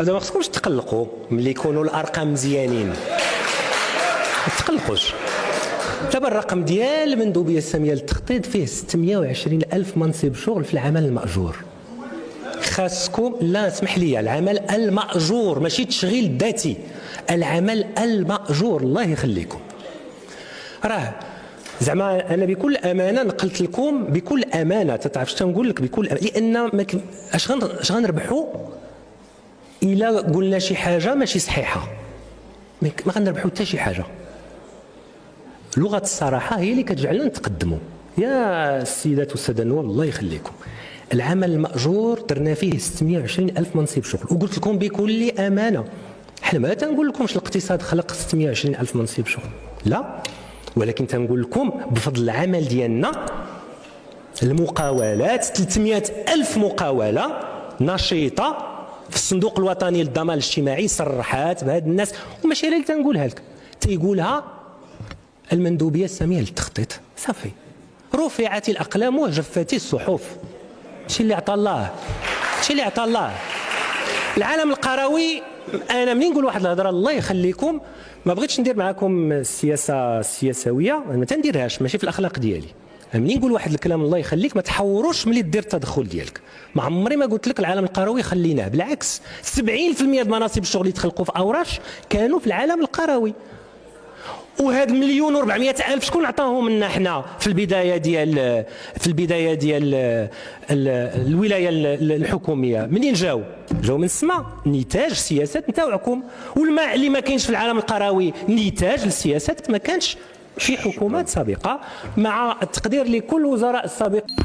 هذا ما خصكمش تقلقوا ملي يكونوا الارقام مزيانين، ما تقلقوش. دابا الرقم ديال المندوبيه الساميه للتخطيط فيه 620 ألف منصب شغل في العمل المأجور. خاصكم، لا اسمح لي، العمل المأجور ماشي التشغيل الذاتي، العمل المأجور. الله يخليكم، راه زعما انا بكل امانه نقلت لكم بكل امانه، تعرف شنو نقول لك بكل أمانة. لان اش غنربحوا الا قلنا شي حاجه ماشي صحيحه؟ ما غنربحوا حتى شي حاجه. لغه الصراحه هي اللي كتجعلنا نتقدموا. يا السيدات والساده النواب الله يخليكم، العمل المأجور درنا فيه 620 ألف منصب شغل، وقلت لكم بكل امانه حنا ما تنقول لكمش الاقتصاد خلق 620 ألف منصب شغل، لا، ولكن تنقول لكم بفضل العمل ديالنا المقاولات 300 ألف مقاولة نشيطة في الصندوق الوطني للضمان الاجتماعي صرحات بهاد الناس، وماشي اللي تنقولها لك، تيقولها المندوبية السامية للتخطيط. صافي، رفعت الأقلام وجفت الصحف. شي اللي عطى الله، شي اللي عطى الله. العالم القروي، انا منين نقول واحد الهضره الله يخليكم، ما بغيتش ندير معكم السياسه السياسويه، ما تنديرهاش، ماشي في الاخلاق ديالي. منين نقول واحد الكلام الله يخليك ما تحورش ملي دير التدخل ديالك. ما عمري ما قلت لك العالم القروي خليناه، بالعكس 70% د مناصب الشغل اللي تخلقوا في اوراش كانوا في العالم القروي. وهاد 1,400,000 شكون عطاهم لنا حنا في البدايه ديال الولايه الحكوميه؟ منين جاو من السماء، نتاج السياسات نتاعكم. والماء اللي ما كاينش في العالم القروي نتاج السياسات ما كانش في حكومات سابقه، مع التقدير لكل وزراء السابقين.